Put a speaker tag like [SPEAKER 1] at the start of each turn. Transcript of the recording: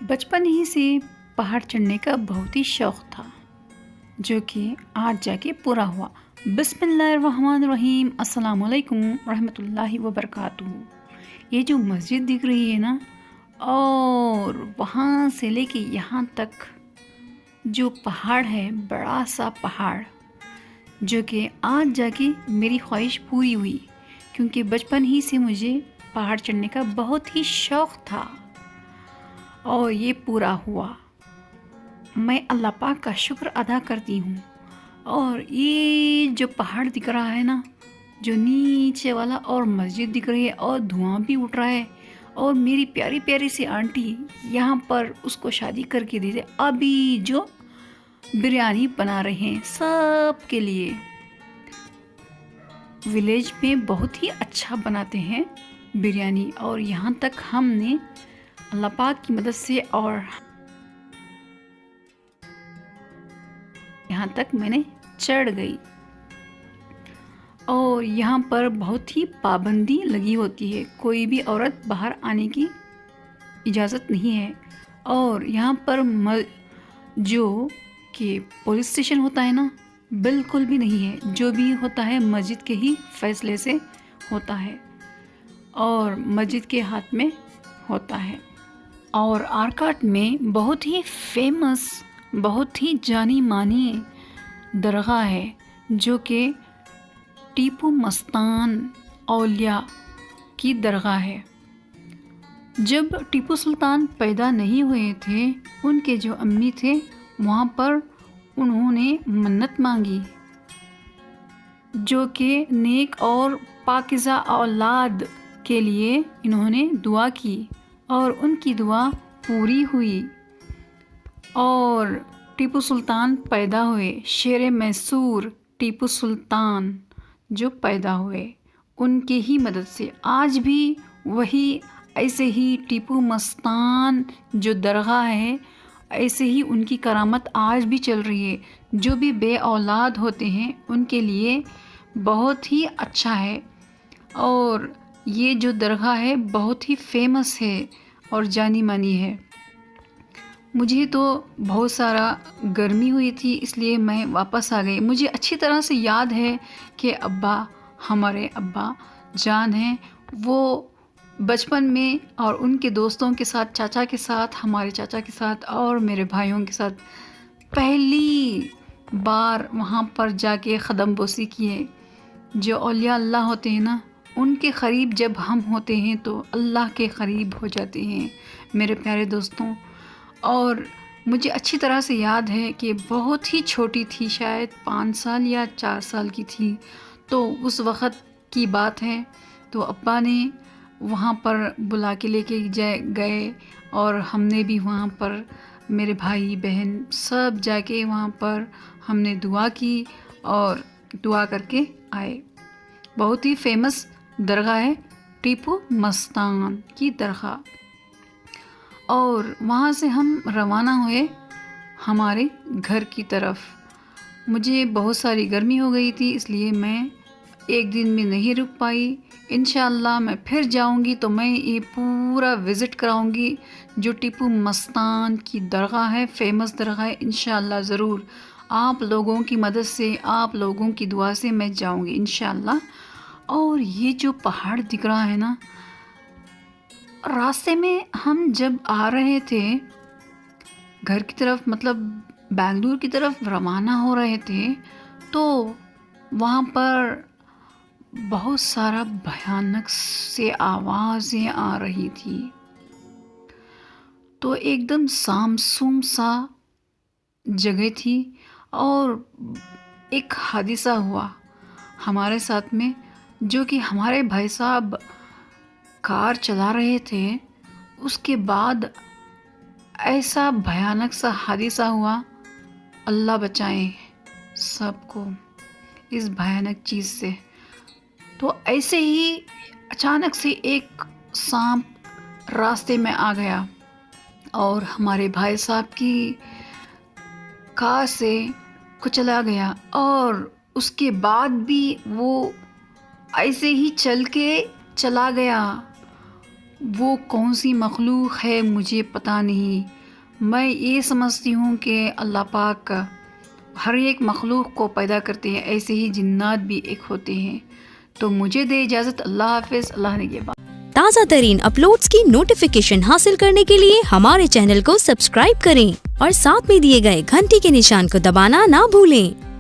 [SPEAKER 1] बचपन ही से पहाड़ चढ़ने का बहुत ही शौक़ था, जो कि आज जाके पूरा हुआ। बिस्मिल्लाहिर्रहमानिर्रहीम, अस्सलामुअलैकुम रहमतुल्लाहि व बरकातुहू। ये जो मस्जिद दिख रही है ना, और वहाँ से लेके यहाँ तक जो पहाड़ है, बड़ा सा पहाड़, जो कि आज जाके मेरी ख्वाहिश पूरी हुई, क्योंकि बचपन ही से मुझे पहाड़ चढ़ने का बहुत ही शौक़ था और ये पूरा हुआ। मैं अल्लाह पाक का शुक्र अदा करती हूँ। और ये जो पहाड़ दिख रहा है ना, जो नीचे वाला, और मस्जिद दिख रही है और धुआं भी उठ रहा है, और मेरी प्यारी प्यारी सी आंटी यहाँ पर उसको शादी करके दे दे, अभी जो बिरयानी बना रहे हैं सब के लिए। विलेज में बहुत ही अच्छा बनाते हैं बिरयानी, और यहाँ तक हमने अल्लाह पाक की मदद से, और यहाँ तक मैंने चढ़ गई। और यहाँ पर बहुत ही पाबंदी लगी होती है, कोई भी औरत बाहर आने की इजाज़त नहीं है। और यहाँ पर जो कि पुलिस स्टेशन होता है ना, बिल्कुल भी नहीं है। जो भी होता है मस्जिद के ही फैसले से होता है, और मस्जिद के हाथ में होता है। और आरकाट में बहुत ही फेमस, बहुत ही जानी मानी दरगाह है, जो कि टीपू मस्तान औलिया की दरगाह है। जब टीपू सुल्तान पैदा नहीं हुए थे, उनके जो अम्मी थे वहाँ पर उन्होंने मन्नत मांगी, जो कि नेक और पाकिज़ा औलाद के लिए इन्होंने दुआ की, और उनकी दुआ पूरी हुई। और टीपू सुल्तान पैदा हुए, शेर मैसूर टीपू सुल्तान जो पैदा हुए, उनके ही मदद से आज भी वही ऐसे ही टीपू मस्तान जो दरगाह है, ऐसे ही उनकी करामत आज भी चल रही है। जो भी बे औलाद होते हैं उनके लिए बहुत ही अच्छा है। और ये जो दरगाह है बहुत ही फेमस है और जानी मानी है। मुझे तो बहुत सारा गर्मी हुई थी, इसलिए मैं वापस आ गई। मुझे अच्छी तरह से याद है कि हमारे अब्बा जान हैं, वो बचपन में और उनके दोस्तों के साथ, चाचा के साथ, हमारे चाचा के साथ और मेरे भाइयों के साथ पहली बार वहाँ पर जाके ख़दम बोसी किए। जो औलिया अल्लाह होते हैं ना, उनके क़रीब जब हम होते हैं तो अल्लाह के क़रीब हो जाते हैं मेरे प्यारे दोस्तों। और मुझे अच्छी तरह से याद है कि बहुत ही छोटी थी, शायद 5 साल या 4 साल की थी, तो उस वक़्त की बात है। तो अब्बा ने वहाँ पर बुला के लेके गए, और हमने भी वहाँ पर, मेरे भाई बहन सब जाके वहाँ पर हमने दुआ की और दुआ करके आए। बहुत ही फेमस दरगाह है टीपू मस्तान की दरगाह। और वहाँ से हम रवाना हुए हमारे घर की तरफ। मुझे बहुत सारी गर्मी हो गई थी, इसलिए मैं एक दिन में नहीं रुक पाई। इंशाअल्लाह मैं फिर जाऊंगी तो मैं ये पूरा विज़िट कराऊंगी जो टीपू मस्तान की दरगाह है, फेमस दरगाह है। इंशाअल्लाह ज़रूर आप लोगों की मदद से, आप लोगों की दुआ से मैं जाऊंगी इंशाअल्लाह। और ये जो पहाड़ दिख रहा है ना, रास्ते में हम जब आ रहे थे घर की तरफ, मतलब बेंगलुरु की तरफ रवाना हो रहे थे, तो वहाँ पर बहुत सारा भयानक से आवाज़ें आ रही थी। तो एकदम सामसूम सा जगह थी, और एक हादसा हुआ हमारे साथ में, जो कि हमारे भाई साहब कार चला रहे थे। उसके बाद ऐसा भयानक सा हादसा हुआ, अल्लाह बचाए सबको इस भयानक चीज़ से। तो ऐसे ही अचानक से एक सांप रास्ते में आ गया, और हमारे भाई साहब की कार से कुचला गया। और उसके बाद भी वो ऐसे ही चल के चला गया, वो कौन सी मखलूक है मुझे पता नहीं। मैं ये समझती हूँ कि अल्लाह पाक हर एक मखलूक को पैदा करते हैं, ऐसे ही जिन्नात भी एक होते हैं। तो मुझे दे इजाज़त। अल्लाह हाफिज़। अल्लाह निगहबान।
[SPEAKER 2] ताज़ा तरीन अपलोड्स की नोटिफिकेशन हासिल करने के लिए हमारे चैनल को सब्सक्राइब करें और साथ में दिए गए घंटी के निशान को दबाना ना भूलें।